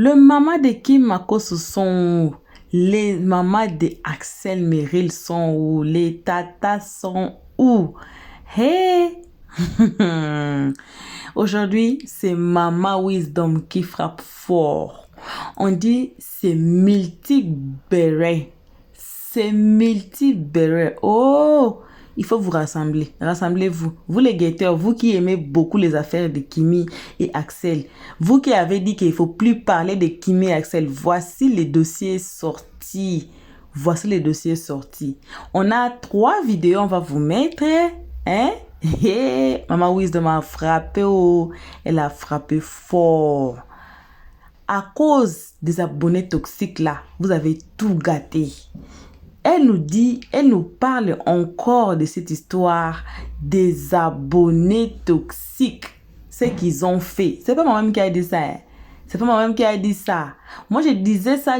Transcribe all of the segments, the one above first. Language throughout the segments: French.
Le maman de Kim Makosso sont où? Les mamans de Axel Meryl sont où? Les tatas sont où? Hey! Aujourd'hui, c'est Mama Wisdom qui frappe fort. On dit c'est multi-béret. C'est multi-béret. Oh! Il faut vous rassembler. Rassemblez-vous. Vous les guetteurs, vous qui aimez beaucoup les affaires de Kimi et Axel. Vous qui avez dit qu'il ne faut plus parler de Kimi et Axel. Voici les dossiers sortis. Voici les dossiers sortis. On a 3 vidéos, on va vous mettre. Hein? Hey, Maman Wisdom a frappé. Oh, elle a frappé fort. À cause des abonnés toxiques là, vous avez tout gâté. Elle nous parle encore de cette histoire des abonnés toxiques. Ce qu'ils ont fait. C'est pas moi-même qui a dit ça. Hein? C'est pas moi-même qui a dit ça. Moi, je disais ça.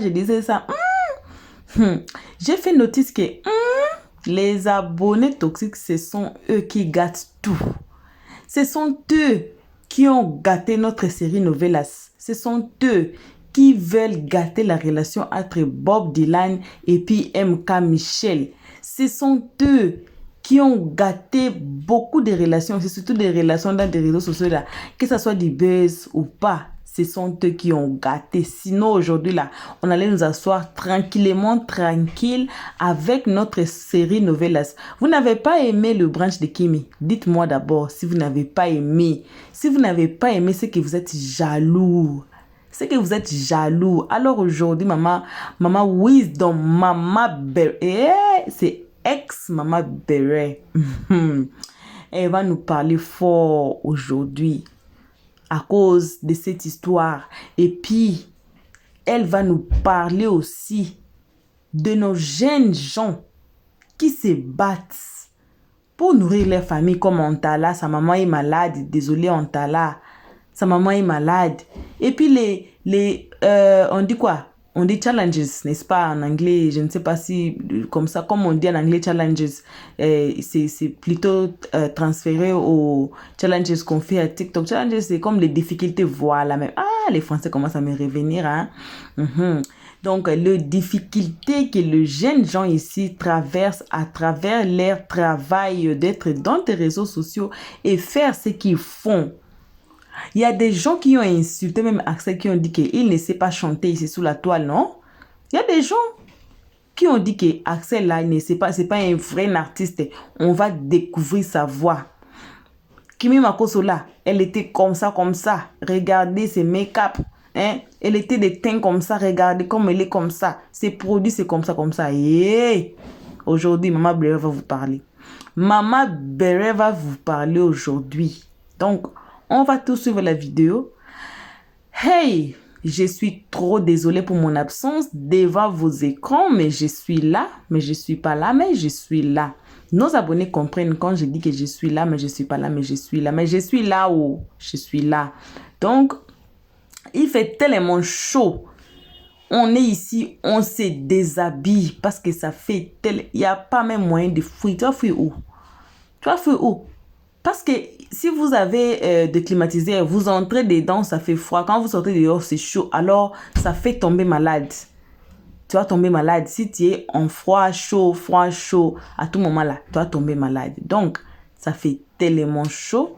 J'ai fait notice que les abonnés toxiques, ce sont eux qui gâtent tout. Ce sont eux qui ont gâté notre série Novelas. Ce sont eux qui veulent gâter la relation entre Bob Dylan et puis MK Michel. Ce sont eux qui ont gâté beaucoup de relations, c'est surtout des relations dans des réseaux sociaux là, que ce soit du buzz ou pas. Ce sont eux qui ont gâté. Sinon, aujourd'hui, là, on allait nous asseoir tranquillement, tranquille, avec notre série Novelas. Vous n'avez pas aimé le branch de Kimi? Dites-moi d'abord si vous n'avez pas aimé. Si vous n'avez pas aimé, c'est que vous êtes jaloux. C'est que vous êtes jaloux. Alors aujourd'hui, Maman Wisdom, Maman Beret, c'est ex-Maman Beret. Elle va nous parler fort aujourd'hui à cause de cette histoire. Et puis, elle va nous parler aussi de nos jeunes gens qui se battent pour nourrir leur famille comme Antala. Sa maman est malade. Désolé Antala. Sa maman est malade. Et puis, on dit quoi? On dit challenges, n'est-ce pas, en anglais? Je ne sais pas si, comme ça, comme on dit en anglais challenges, c'est plutôt transféré aux challenges qu'on fait à TikTok. Challenges, c'est comme les difficultés, voilà. Même. Ah, les Français commencent à me revenir, hein? Donc, les difficultés que les jeunes gens ici traversent à travers leur travail d'être dans les réseaux sociaux et faire ce qu'ils font. Il y a des gens qui ont insulté, même Axel, qui ont dit qu'il ne sait pas chanter ici sous la toile, non? Il y a des gens qui ont dit que Axel là, il ne sait pas, c'est pas un vrai artiste. On va découvrir sa voix. Kimi Makosso là, elle était comme ça. Regardez ses make-up. Hein? Elle était des teints comme ça. Regardez comme elle est comme ça. Ses produits, c'est comme ça. Yeah! Aujourd'hui, Maman Beret va vous parler. Maman Beret va vous parler aujourd'hui. Donc, on va tous suivre la vidéo. Hey, je suis trop désolée pour mon absence devant vos écrans, mais je suis là, mais je suis pas là, mais je suis là. Nos abonnés comprennent quand je dis que je suis là, mais je suis pas là, mais je suis là, mais je suis là où je suis là. Donc, il fait tellement chaud. On est ici, on se déshabille parce que ça fait tel... Il n'y a pas même moyen de fuir. Tu vas fuir où? Parce que si vous avez de climatiseur, vous entrez dedans, ça fait froid. Quand vous sortez dehors, c'est chaud. Alors, ça fait tomber malade. Tu vas tomber malade. Si tu es en froid, chaud, à tout moment là, tu vas tomber malade. Donc, ça fait tellement chaud.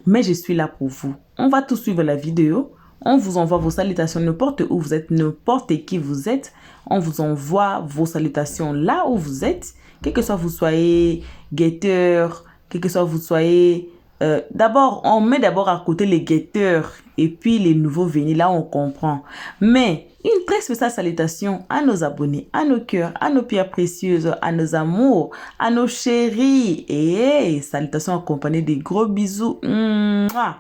Mais je suis là pour vous. On va tous suivre la vidéo. On vous envoie vos salutations n'importe où vous êtes, n'importe qui vous êtes. On vous envoie vos salutations là où vous êtes. Quel que soit vous soyez guetteur, quel que soit vous soyez... d'abord, on met d'abord à côté les guetteurs et puis les nouveaux venus. Là, on comprend. Mais une très spéciale salutation à nos abonnés, à nos cœurs, à nos pierres précieuses, à nos amours, à nos chéris. Et salutations accompagnées des gros bisous. Mouah.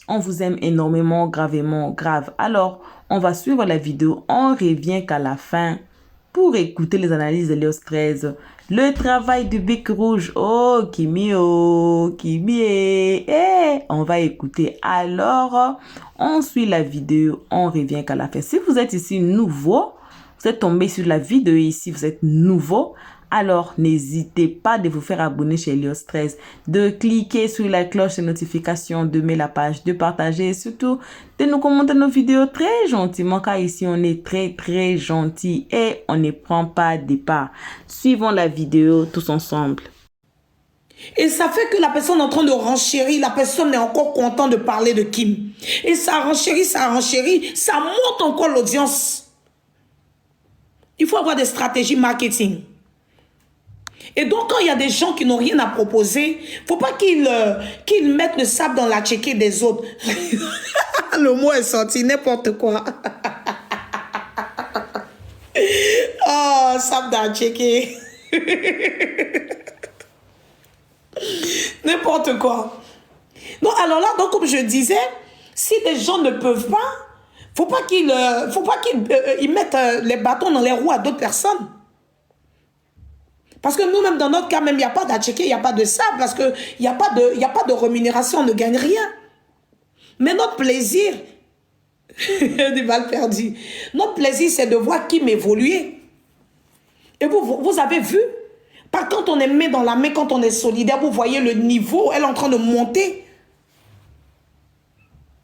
On vous aime énormément, gravement, grave. Alors, on va suivre la vidéo. On revient qu'à la fin pour écouter les analyses de Léos 13. Le travail du Bic Rouge. Oh, Kimi, on va écouter. Alors, on suit la vidéo. On revient qu'à la fin. Si vous êtes ici nouveau, vous êtes tombé sur la vidéo ici, vous êtes nouveau. Alors, n'hésitez pas de vous faire abonner chez Elios 13, de cliquer sur la cloche de notification, de mettre la page, de partager et surtout de nous commenter nos vidéos très gentiment car ici on est très gentil et on ne prend pas de part. Suivons la vidéo tous ensemble. Et ça fait que la personne est en train de renchérir, la personne est encore contente de parler de Kim. Et ça renchérit, ça monte encore l'audience. Il faut avoir des stratégies marketing. Et donc, quand il y a des gens qui n'ont rien à proposer, il ne faut pas qu'ils mettent le sable dans la tchéquée des autres. Le mot est sorti, n'importe quoi. Oh, sable dans la tchéquée. N'importe quoi. Donc, alors là, donc, comme je disais, si des gens ne peuvent pas, faut pas qu'ils mettent les bâtons dans les roues à d'autres personnes. Parce que nous-mêmes, dans notre cas, même, il n'y a pas d'atchéké, il n'y a pas de sable, parce qu'il n'y a pas de rémunération, on ne gagne rien. Mais notre plaisir, des balles perdues, notre plaisir, c'est de voir Kim évoluer. Et vous avez vu, pas quand on est main dans la main, quand on est solidaire, vous voyez le niveau, elle est en train de monter.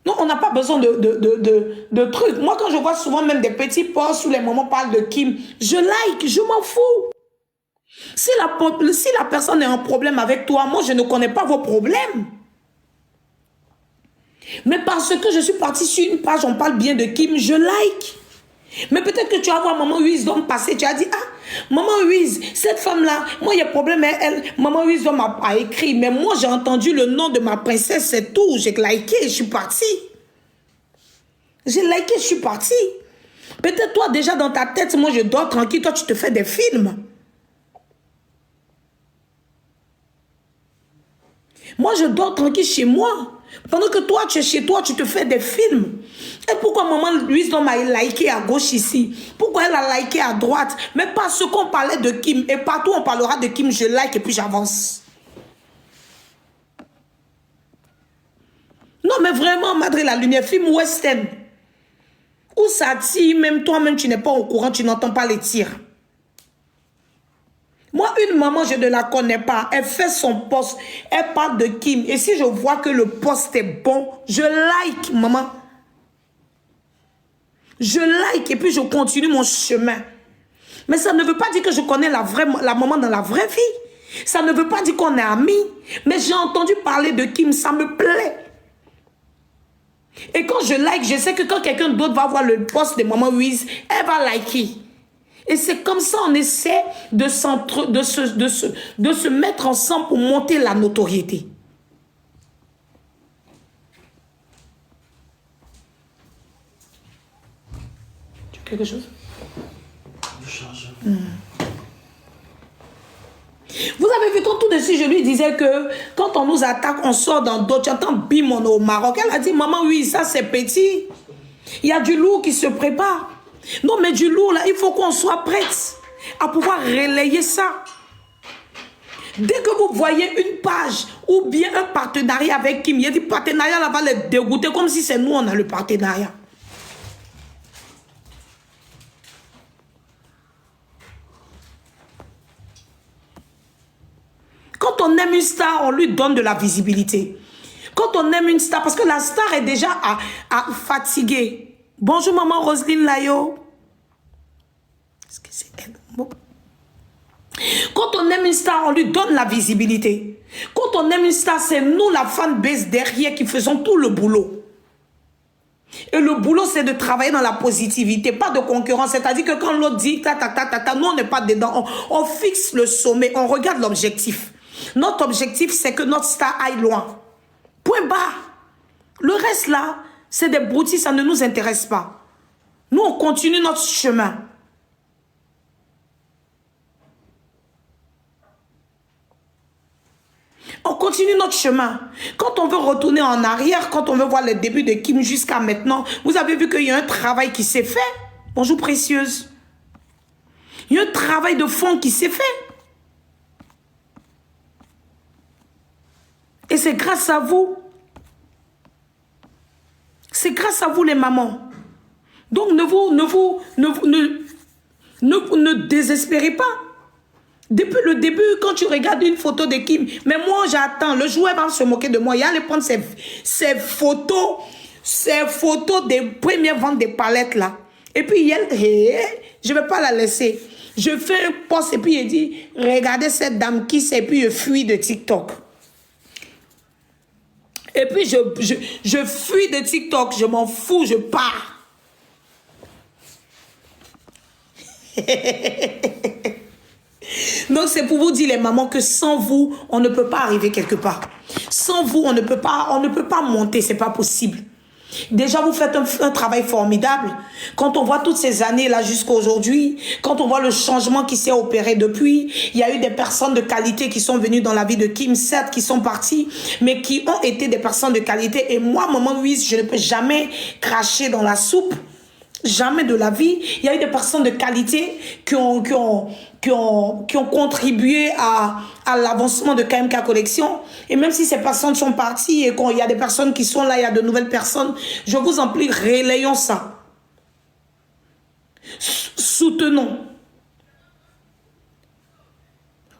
Non, on n'a pas besoin de trucs. Moi, quand je vois souvent même des petits posts où les mamans parlent de Kim, je like, je m'en fous. Si la personne est en problème avec toi, moi, je ne connais pas vos problèmes. Mais parce que je suis partie sur une page, on parle bien de Kim, je like. Mais peut-être que tu vas voir Maman Wisdom passer, tu as dit, ah, Maman Wiz, cette femme-là, moi, il y a problème, Maman Wisdom a écrit, mais moi, j'ai entendu le nom de ma princesse, c'est tout, j'ai liké, je suis partie. J'ai liké, je suis partie. Peut-être toi, déjà dans ta tête, moi, je dors tranquille, toi, tu te fais des films. Moi, je dors tranquille chez moi. Pendant que toi, tu es chez toi, tu te fais des films. Et pourquoi Maman Wisdom m'a liké à gauche ici? Pourquoi elle a liké à droite? Mais parce qu'on parlait de Kim. Et partout on parlera de Kim, je like et puis j'avance. Non, mais vraiment, Madre la Lumière, film western. Où ça tire, même toi-même, tu n'es pas au courant, tu n'entends pas les tirs. Moi, une maman, je ne la connais pas. Elle fait son post. Elle parle de Kim. Et si je vois que le post est bon, je like, maman. Je like et puis je continue mon chemin. Mais ça ne veut pas dire que je connais la maman dans la vraie vie. Ça ne veut pas dire qu'on est amis. Mais j'ai entendu parler de Kim, ça me plaît. Et quand je like, je sais que quand quelqu'un d'autre va voir le post de Maman Wiz, elle va liker. Et c'est comme ça on essaie de se mettre ensemble pour monter la notoriété. Tu as quelque chose? Du chargeur. Vous avez vu tout de suite, je lui disais que quand on nous attaque, on sort dans d'autres. Tu entends bim, on est au Maroc. Elle a dit, maman, oui, ça c'est petit. Il y a du lourd qui se prépare. Non, mais du lourd, là, il faut qu'on soit prête à pouvoir relayer ça. Dès que vous voyez une page ou bien un partenariat avec Kim, il y a des partenariats là-bas, les dégoûter comme si c'est nous, on a le partenariat. Quand on aime une star, on lui donne de la visibilité. Quand on aime une star, parce que la star est déjà à fatiguer. Bonjour maman Roselyne Layo. Est-ce que c'est elle? Bon. Quand on aime une star, on lui donne la visibilité. Quand on aime une star, c'est nous, la fanbase derrière, qui faisons tout le boulot. Et le boulot, c'est de travailler dans la positivité, pas de concurrence. C'est-à-dire que quand l'autre dit, nous, on n'est pas dedans. On fixe le sommet, on regarde l'objectif. Notre objectif, c'est que notre star aille loin. Point barre. Le reste là, c'est des broutilles, ça ne nous intéresse pas. Nous, on continue notre chemin. On continue notre chemin. Quand on veut retourner en arrière, quand on veut voir le début de Kim jusqu'à maintenant, vous avez vu qu'il y a un travail qui s'est fait. Bonjour précieuse. Il y a un travail de fond qui s'est fait. Et c'est grâce à vous. C'est grâce à vous les mamans. Donc ne désespérez pas. Depuis le début, quand tu regardes une photo de Kim, mais moi j'attends, le joueur va se moquer de moi. Il allait prendre ces photos des premières ventes des palettes là. Et puis elle, je ne vais pas la laisser. Je fais un post et puis il dit, regardez cette dame qui c'est, puis je fuis de TikTok. Et puis je fuis de TikTok, je m'en fous, je pars. Donc c'est pour vous dire les mamans que sans vous, on ne peut pas arriver quelque part. Sans vous, on ne peut pas monter, c'est pas possible. Déjà, vous faites un travail formidable. Quand on voit toutes ces années-là jusqu'à aujourd'hui, quand on voit le changement qui s'est opéré depuis, il y a eu des personnes de qualité qui sont venues dans la vie de Kim, certes, qui sont parties, mais qui ont été des personnes de qualité. Et moi, maman Louise, je ne peux jamais cracher dans la soupe. Jamais de la vie. Il y a eu des personnes de qualité qui ont contribué à l'avancement de KMK Collection. Et même si ces personnes sont parties et qu'il y a des personnes qui sont là, il y a de nouvelles personnes, je vous en prie, relayons ça. Soutenons.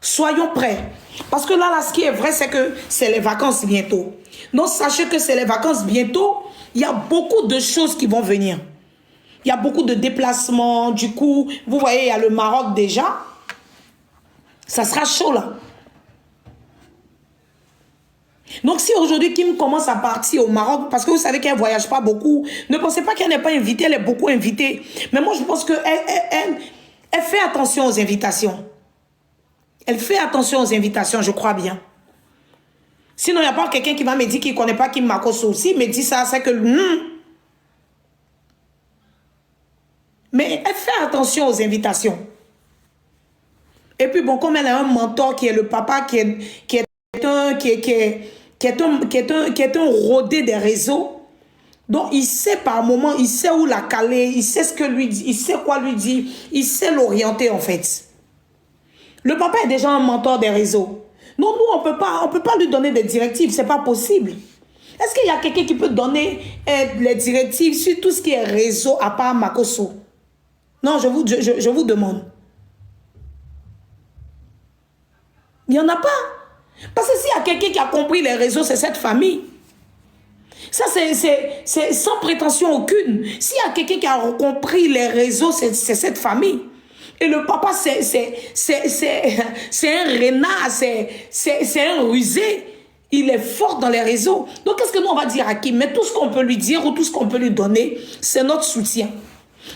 Soyons prêts. Parce que là, ce qui est vrai, c'est que c'est les vacances bientôt. Donc, sachez que c'est les vacances bientôt. Il y a beaucoup de choses qui vont venir. Il y a beaucoup de déplacements. Du coup, vous voyez, il y a le Maroc déjà. Ça sera chaud là. Donc si aujourd'hui Kim commence à partir au Maroc, parce que vous savez qu'elle ne voyage pas beaucoup, ne pensez pas qu'elle n'est pas invitée, elle est beaucoup invitée. Mais moi je pense qu'elle fait attention aux invitations. Elle fait attention aux invitations, je crois bien. Sinon il n'y a pas quelqu'un qui va me dire qu'il ne connaît pas Kim Makosso aussi, me dit ça, c'est que... Mais elle fait attention aux invitations. Et puis bon, comme elle a un mentor qui est le papa, qui est un rodé des réseaux, donc il sait par moment, il sait où la caler, il sait ce que lui dit, il sait quoi lui dire, il sait l'orienter en fait. Le papa est déjà un mentor des réseaux. Non, nous, on peut pas lui donner des directives, c'est pas possible. Est-ce qu'il y a quelqu'un qui peut donner les directives sur tout ce qui est réseau à part Makosso? Non, je vous demande. Il n'y en a pas. Parce que s'il y a quelqu'un qui a compris les réseaux, c'est cette famille. Ça, c'est sans prétention aucune. S'il y a quelqu'un qui a compris les réseaux, c'est cette famille. Et le papa, c'est un renard, c'est un rusé. Il est fort dans les réseaux. Donc, qu'est-ce que nous, on va dire à Kim? Mais tout ce qu'on peut lui dire ou tout ce qu'on peut lui donner, c'est notre soutien.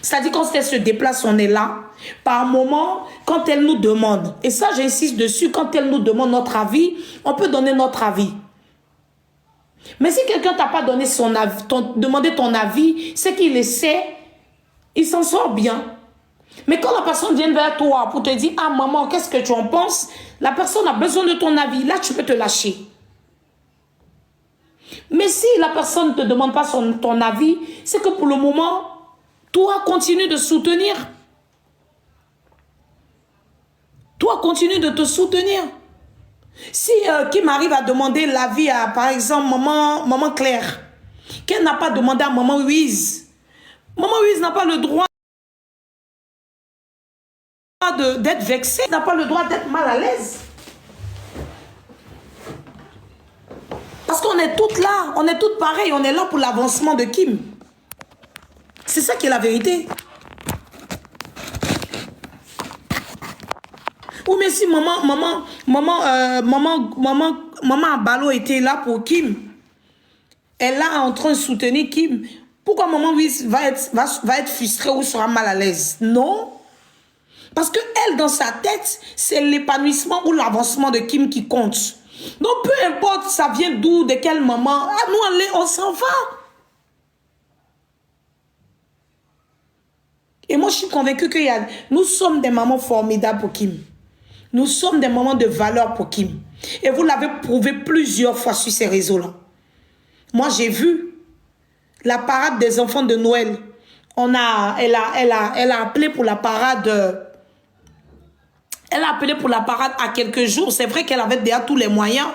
C'est-à-dire quand elle se déplace, on est là. Par moment, quand elle nous demande, et ça j'insiste dessus, quand elle nous demande notre avis, on peut donner notre avis. Mais si quelqu'un t'a pas donné son avis, demandé ton avis, c'est qu'il le sait, il s'en sort bien. Mais quand la personne vient vers toi pour te dire, ah maman, qu'est-ce que tu en penses? La personne a besoin de ton avis, là tu peux te lâcher. Mais si la personne ne te demande pas ton avis, c'est que pour le moment, toi, continue de soutenir. Toi, continue de te soutenir. Si Kim arrive à demander l'avis à, par exemple, maman Claire, qu'elle n'a pas demandé à maman Louise, maman Louise n'a pas le droit d'être vexée, n'a pas le droit d'être mal à l'aise. Parce qu'on est toutes là, on est toutes pareilles, on est là pour l'avancement de Kim. C'est ça qui est la vérité. Ou mais si maman Abalo était là pour Kim, elle est là en train de soutenir Kim, pourquoi maman va être frustrée ou sera mal à l'aise? Non. Parce que elle, dans sa tête, c'est l'épanouissement ou l'avancement de Kim qui compte. Donc peu importe ça vient d'où, de quelle maman, nous on s'en va. Et moi, je suis convaincue que nous sommes des mamans formidables pour Kim. Nous sommes des mamans de valeur pour Kim. Et vous l'avez prouvé plusieurs fois sur ces réseaux-là. Moi, j'ai vu la parade des enfants de Noël. Elle a appelé pour la parade. Elle a appelé pour la parade à quelques jours. C'est vrai qu'elle avait déjà tous les moyens.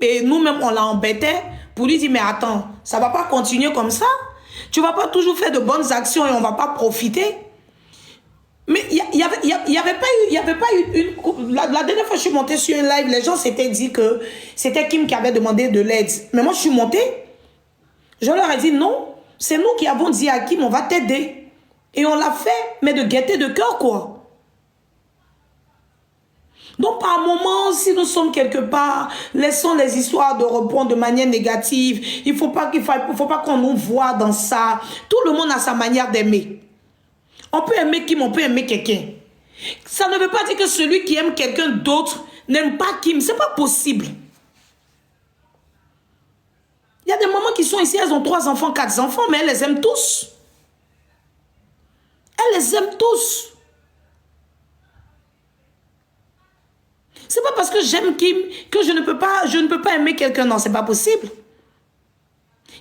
Et nous-mêmes, on l'a embêtait pour lui dire, mais attends, ça ne va pas continuer comme ça. Tu ne vas pas toujours faire de bonnes actions et on ne va pas profiter. Mais il y avait pas eu une... La dernière fois que je suis montée sur un live, les gens s'étaient dit que c'était Kim qui avait demandé de l'aide. Mais moi, je suis montée. Je leur ai dit non. C'est nous qui avons dit à Kim, on va t'aider. Et on l'a fait, mais de gaieté de cœur, quoi. Donc, par moment, si nous sommes quelque part, laissons les histoires de répondre de manière négative. Il faut pas qu'on nous voie dans ça. Tout le monde a sa manière d'aimer. On peut aimer Kim, on peut aimer quelqu'un. Ça ne veut pas dire que celui qui aime quelqu'un d'autre n'aime pas Kim. C'est pas possible. Il y a des mamans qui sont ici, elles ont 3 enfants, 4 enfants, mais elles les aiment tous. Elles les aiment tous. C'est pas parce que j'aime Kim que je ne peux pas aimer quelqu'un. Non, c'est pas possible.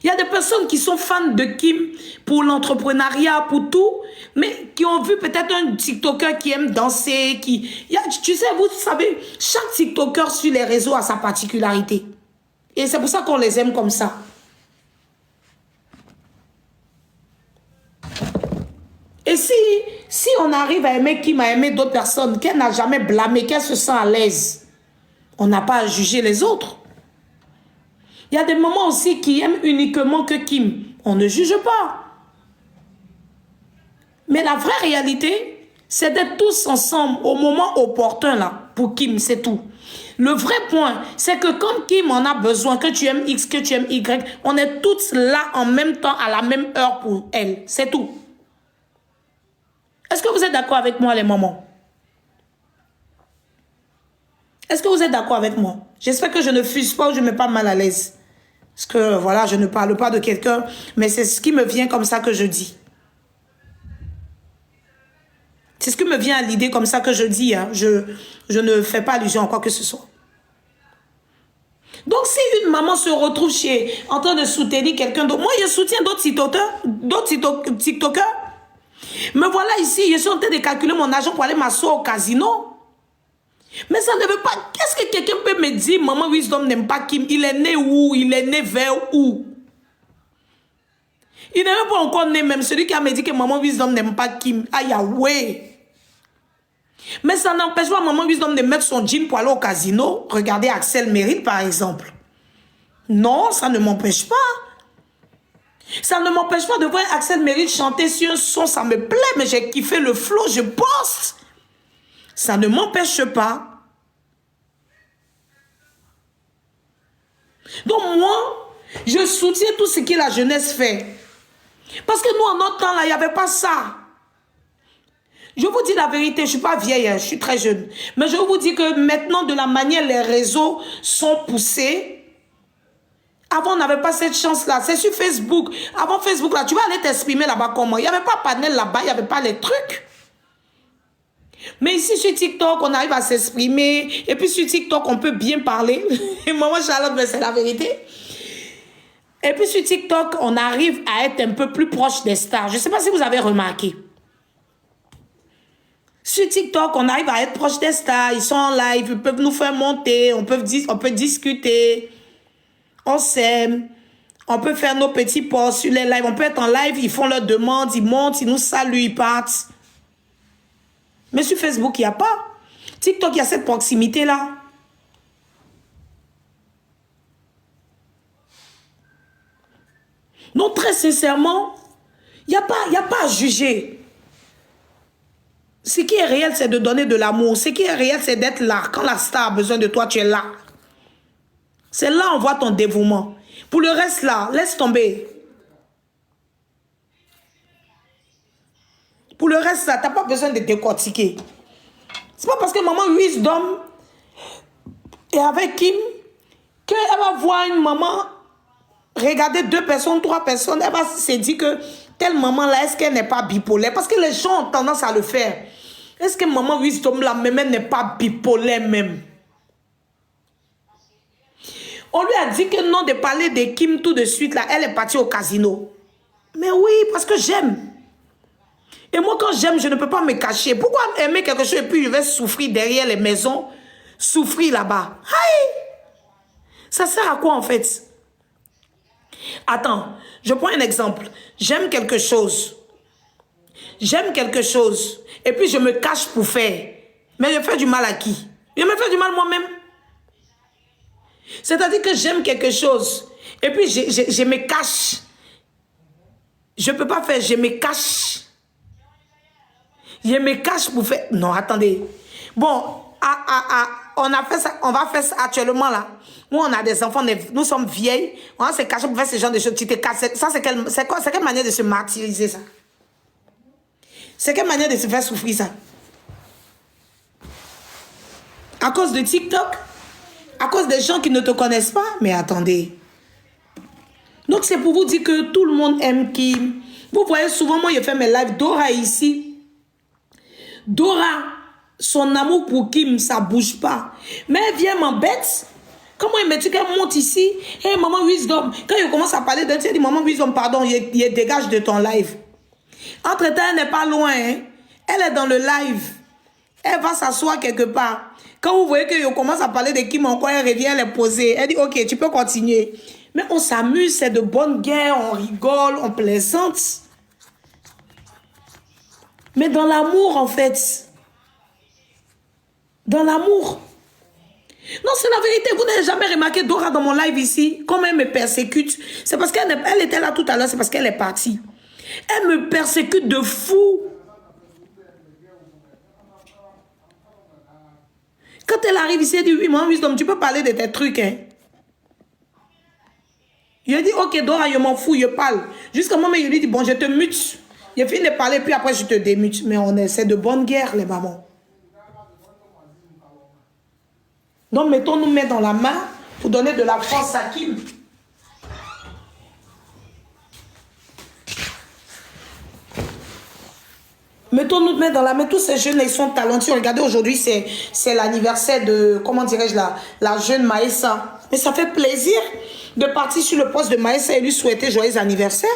Il y a des personnes qui sont fans de Kim pour l'entrepreneuriat, pour tout, mais qui ont vu peut-être un TikToker qui aime danser, tu sais, vous savez, chaque TikToker sur les réseaux a sa particularité. Et c'est pour ça qu'on les aime comme ça. Et si on arrive à aimer Kim, à aimer d'autres personnes, qu'elle n'a jamais blâmé, qu'elle se sent à l'aise, on n'a pas à juger les autres. Il y a des moments aussi qui aiment uniquement que Kim. On ne juge pas. Mais la vraie réalité, c'est d'être tous ensemble au moment opportun là, pour Kim, c'est tout. Le vrai point, c'est que quand Kim en a besoin, que tu aimes X, que tu aimes Y, on est tous là en même temps, à la même heure pour elle. C'est tout. Est-ce que vous êtes d'accord avec moi, les mamans? Est-ce que vous êtes d'accord avec moi? J'espère que je ne fuse pas ou je ne mets pas mal à l'aise. Parce que, voilà, je ne parle pas de quelqu'un, mais c'est ce qui me vient comme ça que je dis. C'est ce qui me vient à l'idée comme ça que je dis. Hein. Je ne fais pas allusion à quoi que ce soit. Donc, si une maman se retrouve en train de soutenir quelqu'un d'autre, moi, je soutiens d'autres TikTokers. Me voilà ici, je suis en train de calculer mon argent pour aller m'asseoir au casino. Mais ça ne veut pas... Qu'est-ce que quelqu'un peut me dire? Maman Wisdom n'aime pas Kim. Il est né où? Il est né vers où? Il n'est même pas encore né même. Celui qui a me dit que Maman Wisdom n'aime pas Kim. Aïe, ouais. Mais ça n'empêche pas Maman Wisdom de mettre son jean pour aller au casino. Regardez Axel Mérite par exemple. Non, ça ne m'empêche pas. Ça ne m'empêche pas de voir Axel Mérite chanter sur un son. Ça me plaît, mais j'ai kiffé le flow. Je poste. Ça ne m'empêche pas. Donc moi, je soutiens tout ce que la jeunesse fait. Parce que nous, en notre temps, là, il n'y avait pas ça. Je vous dis la vérité, je ne suis pas vieille, hein, je suis très jeune. Mais je vous dis que maintenant, de la manière les réseaux sont poussés, avant, on n'avait pas cette chance-là. C'est sur Facebook. Avant Facebook, là, tu vas aller t'exprimer là-bas comment? Il n'y avait pas panel là-bas, il n'y avait pas les trucs. Mais ici, sur TikTok, on arrive à s'exprimer. Et puis, sur TikTok, on peut bien parler. Et maman Charlotte, mais c'est la vérité. Et puis, sur TikTok, on arrive à être un peu plus proche des stars. Je ne sais pas si vous avez remarqué. Sur TikTok, on arrive à être proche des stars. Ils sont en live, ils peuvent nous faire monter. On peut discuter. On s'aime. On peut faire nos petits posts sur les lives. On peut être en live, ils font leurs demandes, ils montent, ils nous saluent, ils partent. Mais sur Facebook, il n'y a pas. TikTok, il y a cette proximité-là. Donc, très sincèrement, il n'y a pas à juger. Ce qui est réel, c'est de donner de l'amour. Ce qui est réel, c'est d'être là. Quand la star a besoin de toi, tu es là. C'est là on voit ton dévouement. Pour le reste, là, laisse tomber. Pour le reste, là, tu n'as pas besoin de décortiquer. C'est pas parce que maman Wisdom est avec Kim qu'elle va voir une maman regarder 2 personnes, 3 personnes. Elle va se dire que telle maman-là, est-ce qu'elle n'est pas bipolaire? Parce que les gens ont tendance à le faire. Est-ce que maman Wisdom, là, même, n'est pas bipolaire même? On lui a dit que non, de parler de Kim tout de suite, là, elle est partie au casino. Mais oui, parce que j'aime. Et moi, quand j'aime, je ne peux pas me cacher. Pourquoi aimer quelque chose et puis je vais souffrir derrière les maisons, souffrir là-bas? Aïe! Ça sert à quoi en fait? Attends, je prends un exemple. J'aime quelque chose. j'aime quelque chose et puis je me cache pour faire. Mais je fais du mal à qui? Je me fais du mal moi-même. C'est-à-dire que j'aime quelque chose et puis je me cache. Je ne peux pas faire, je me cache. Je me cache pour faire... Non, attendez. Bon, on a fait ça, on va faire ça actuellement là. Nous, on a des enfants, nous sommes vieilles. On va se cacher pour faire ce genre de choses. Tu te casses. Ça, c'est quelle manière de se martyriser, ça? C'est quelle manière de se faire souffrir, ça? À cause de TikTok? À cause des gens qui ne te connaissent pas? Mais attendez. Donc, c'est pour vous dire que tout le monde aime Kim. Vous voyez, souvent, moi, je fais mes lives. Dora est ici. Dora, son amour pour Kim, ça ne bouge pas. Mais elle vient m'embête. Comment elle me dit qu'elle monte ici? Hey, maman Wisdom. Quand je commence à parler d'un, tu dis, maman Wisdom, pardon, il dégage de ton live. Entre-temps, elle n'est pas loin. Hein? Elle est dans le live. Elle va s'asseoir quelque part. Quand vous voyez que je commence à parler de Kim encore, elle revient, elle est posée. Elle dit, ok, tu peux continuer. Mais on s'amuse, c'est de bonnes guerres, on rigole, on plaisante. Mais dans l'amour, en fait. Dans l'amour. Non, c'est la vérité. Vous n'avez jamais remarqué Dora dans mon live ici, comment elle me persécute. C'est parce qu'elle était là tout à l'heure, c'est parce qu'elle est partie. Elle me persécute de fou. Quand elle arrive ici, elle dit, oui, maman Wisdom, tu peux parler de tes trucs, hein. Je dis, ok, Dora, je m'en fous, je parle. Jusqu'à un moment, je lui dis, bon, je te mute. Je finis de parler, puis après, je te démute. Mais c'est de bonne guerre, les mamans. Donc, mettons-nous main dans la main pour donner de la force à Kim. Mettons-nous main dans la main. Tous ces jeunes, ils sont talentueux. Regardez, aujourd'hui, c'est l'anniversaire de, comment dirais-je, la jeune Maïssa. Mais ça fait plaisir de partir sur le poste de Maïssa et lui souhaiter joyeux anniversaire.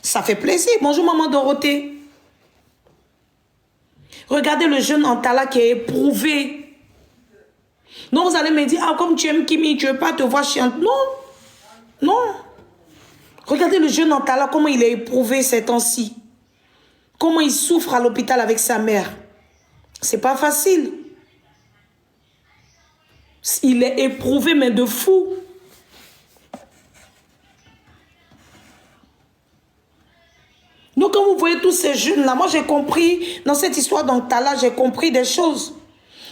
Ça fait plaisir. Bonjour, maman Dorothée. Regardez le jeune Antala qui est éprouvé. Donc, vous allez me dire, ah, comme tu aimes Kimi, tu ne veux pas te voir chiante. Non. Non. Regardez le jeune Antala, comment il est éprouvé ces temps-ci. Comment il souffre à l'hôpital avec sa mère. C'est pas facile. Il est éprouvé, mais de fou. Donc, quand vous voyez tous ces jeunes-là, moi, j'ai compris, dans cette histoire d'Antala, j'ai compris des choses.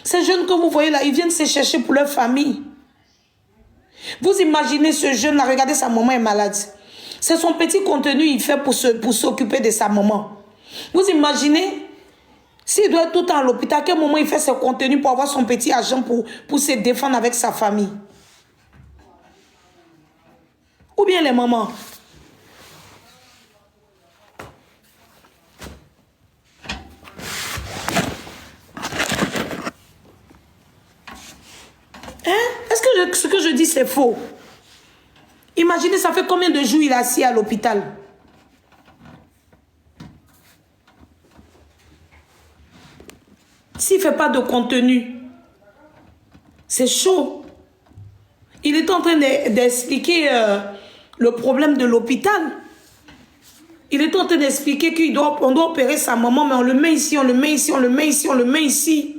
Ces jeunes que vous voyez là, ils viennent se chercher pour leur famille. Vous imaginez ce jeune-là, regardez, sa maman est malade. C'est son petit contenu, il fait pour s'occuper de sa maman. Vous imaginez, s'il doit être tout le temps à l'hôpital, à quel moment il fait ce contenu pour avoir son petit argent pour se défendre avec sa famille? Ou bien les mamans? Est-ce que ce que je dis c'est faux? Imaginez, ça fait combien de jours il est assis à l'hôpital? S'il ne fait pas de contenu, c'est chaud. Il est en train d'expliquer le problème de l'hôpital. Il est en train d'expliquer qu'on doit opérer sa maman, mais on le met ici, on le met ici, on le met ici, on le met ici.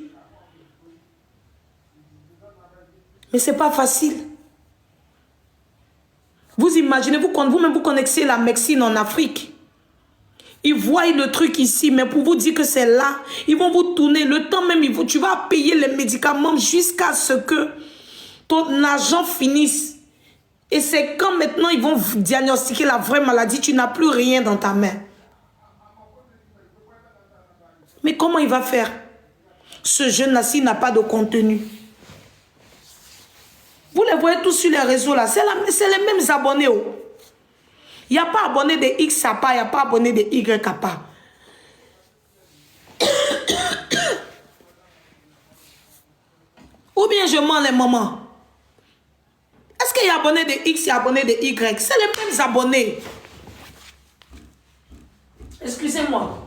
Mais ce n'est pas facile. Vous imaginez, vous-même vous connaissez la médecine en Afrique. Ils voient le truc ici, mais pour vous dire que c'est là, ils vont vous tourner. Le temps même, tu vas payer les médicaments jusqu'à ce que ton argent finisse. Et c'est quand maintenant ils vont diagnostiquer la vraie maladie, tu n'as plus rien dans ta main. Mais comment il va faire? Ce jeune-là, s'il n'a pas de contenu. Vous les voyez tous sur les réseaux là, c'est les mêmes abonnés. Oh. Il n'y a pas abonné de X à pas, il n'y a pas abonné de Y à pas. Ou bien je mens les mamans. Est-ce qu'il y a abonné de X et abonné de Y? C'est les mêmes abonnés. Excusez-moi.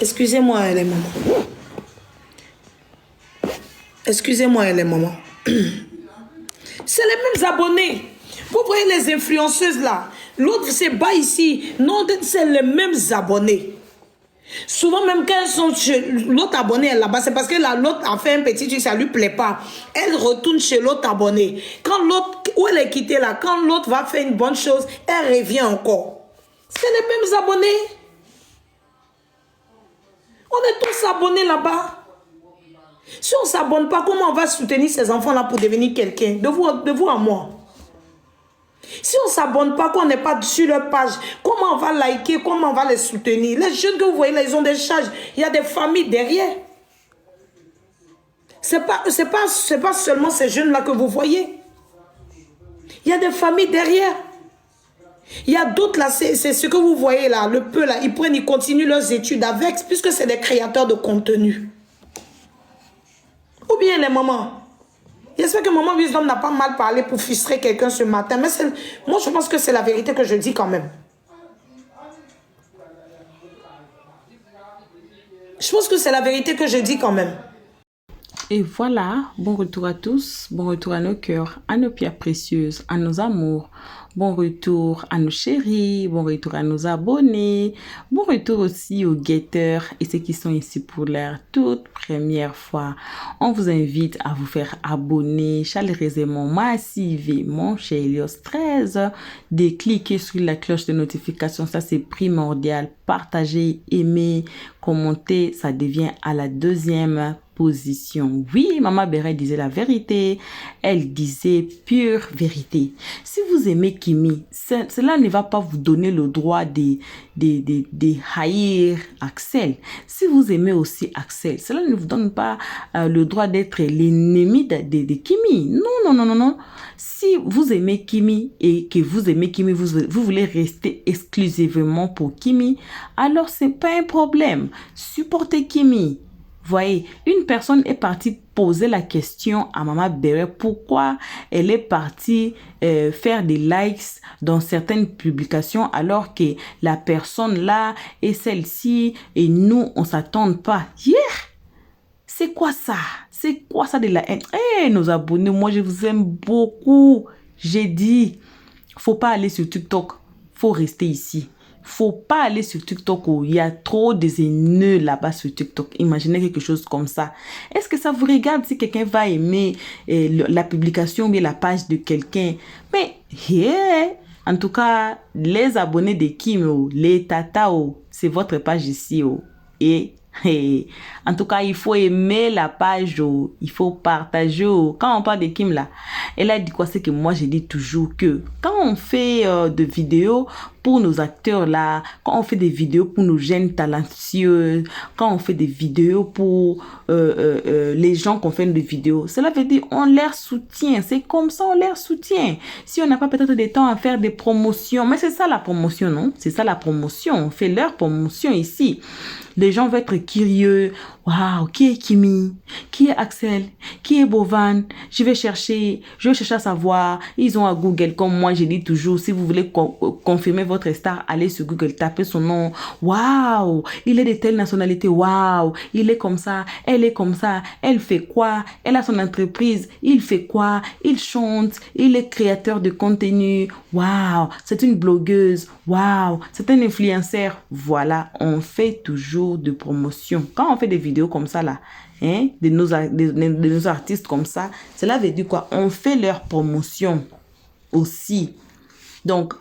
Excusez-moi, les mamans. Excusez-moi, les mamans. C'est les mêmes abonnés. Vous voyez les influenceuses là. L'autre c'est bas ici. Non, c'est les mêmes abonnés. Souvent même quand elles sont chez l'autre abonné là-bas, c'est parce que l'autre a fait un petit truc, ça lui plaît pas. Elle retourne chez l'autre abonné. Quand l'autre, où elle est quittée là, quand l'autre va faire une bonne chose, elle revient encore. C'est les mêmes abonnés. On est tous abonnés là-bas. Si on ne s'abonne pas, comment on va soutenir ces enfants-là pour devenir quelqu'un? De vous à moi. Si on ne s'abonne pas, qu'on n'est pas sur leur page, comment on va liker, comment on va les soutenir? Les jeunes que vous voyez là, ils ont des charges. Il y a des familles derrière. Ce n'est pas seulement ces jeunes-là que vous voyez. Il y a des familles derrière. Il y a d'autres là, c'est ce que vous voyez là, le peu là, ils continuent leurs études avec, puisque c'est des créateurs de contenu. Ou bien les mamans. J'espère que maman Wisdom n'a pas mal parlé pour frustrer quelqu'un ce matin. Mais moi, je pense que c'est la vérité que je dis quand même. Je pense que c'est la vérité que je dis quand même. Et voilà, bon retour à tous, bon retour à nos cœurs, à nos pierres précieuses, à nos amours, bon retour à nos chéris, bon retour à nos abonnés, bon retour aussi aux guetteurs et ceux qui sont ici pour leur toute première fois. On vous invite à vous faire abonner chaleureusement, massivement chez Helios 13, de cliquer sur la cloche de notification, ça c'est primordial, partager, aimer, commenter, ça devient à la deuxième position. Oui, Maman Béret disait la vérité. Elle disait pure vérité. Si vous aimez Kimi, cela ne va pas vous donner le droit de haïr Axel. Si vous aimez aussi Axel, cela ne vous donne pas le droit d'être l'ennemi de Kimi. Non, non, non, non, non. Si vous aimez Kimi et que vous aimez Kimi, vous voulez rester exclusivement pour Kimi, alors c'est pas un problème. Supportez Kimi. Voyez, une personne est partie poser la question à Maman Béret pourquoi elle est partie faire des likes dans certaines publications alors que la personne là est celle-ci et nous on s'attend pas. Yeah! C'est quoi ça? C'est quoi ça de la haine? Eh, nos abonnés, moi je vous aime beaucoup. J'ai dit, faut pas aller sur TikTok, faut rester ici. Faut pas aller sur TikTok où il y a trop de haineux là-bas sur TikTok. Imaginez quelque chose comme ça. Est-ce que ça vous regarde si quelqu'un va aimer la publication ou bien la page de quelqu'un? Mais, yeah! En tout cas, les abonnés de Kim, les tatas, c'est votre page ici. Et en tout cas, il faut aimer la page, il faut partager. Quand on parle de Kim là, elle a dit quoi? C'est que moi, je dis toujours que quand on fait des vidéos pour nos acteurs là, quand on fait des vidéos pour nos jeunes talentueux, quand on fait des vidéos pour les gens qu'on fait des vidéos, cela veut dire on leur soutient. C'est comme ça, on leur soutient. Si on n'a pas peut-être des temps à faire des promotions, mais c'est ça la promotion, non? C'est ça la promotion. On fait leur promotion ici. Les gens vont être curieux. Waouh, qui est Kimi? Qui est Axel? Qui est Bovan? Je vais chercher à savoir. Ils ont à Google, comme moi, je dis toujours, si vous voulez confirmer votre star, allez sur Google, tapez son nom. Waouh, il est de telle nationalité. Waouh, il est comme ça, elle est comme ça. Elle fait quoi? Elle a son entreprise. Il fait quoi? Il chante. Il est créateur de contenu. Waouh, c'est une blogueuse. Waouh, c'est un influenceur. Voilà, on fait toujours de promotion. Quand on fait des vidéos comme ça là, hein, de nos artistes comme ça, cela veut dire quoi? On fait leur promotion aussi. Donc,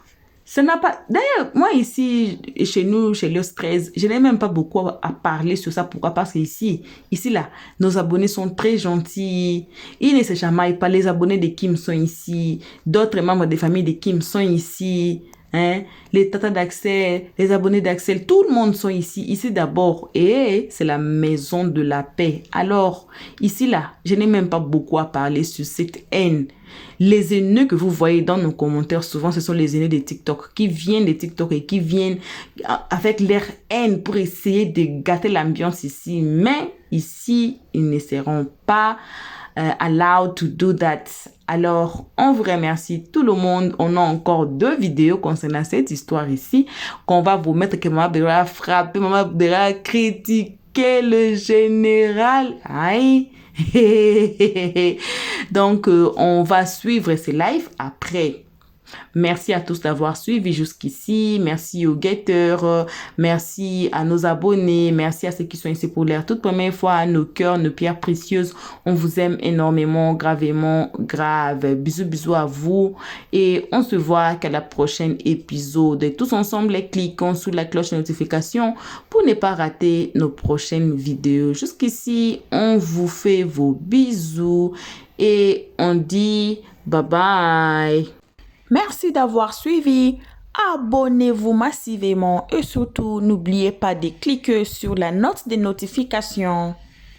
ça n'a pas... D'ailleurs, moi ici, chez nous, chez Helios 13, je n'ai même pas beaucoup à parler sur ça. Pourquoi? Parce que ici là, nos abonnés sont très gentils. Ils ne se chamaillent pas. Les abonnés de Kim sont ici. D'autres membres des familles de Kim sont ici. Hein? Les tatas d'Axel, les abonnés d'Axel, tout le monde sont ici. Ici d'abord, et c'est la maison de la paix. Alors, ici là, je n'ai même pas beaucoup à parler sur cette haine. Les haineux que vous voyez dans nos commentaires, souvent, ce sont les haineux de TikTok qui viennent de TikTok et qui viennent avec leur haine pour essayer de gâter l'ambiance ici. Mais ici, ils ne seront pas allowed to do that. Alors, on vous remercie tout le monde. On a encore 2 vidéos concernant cette histoire ici qu'on va vous mettre, que Maman Béra frapper, Maman Béra critiquer le général. Aïe. Donc, on va suivre ces lives après. Merci à tous d'avoir suivi jusqu'ici. Merci aux guetteurs. Merci à nos abonnés. Merci à ceux qui sont ici pour la toute première fois. À nos cœurs, nos pierres précieuses. On vous aime énormément, gravement, grave. Bisous, bisous à vous. Et on se voit qu'à la prochaine épisode. Et tous ensemble, cliquons sur la cloche de notification pour ne pas rater nos prochaines vidéos. Jusqu'ici, on vous fait vos bisous. Et on dit bye bye. Merci d'avoir suivi. Abonnez-vous massivement et surtout, n'oubliez pas de cliquer sur la note de notification.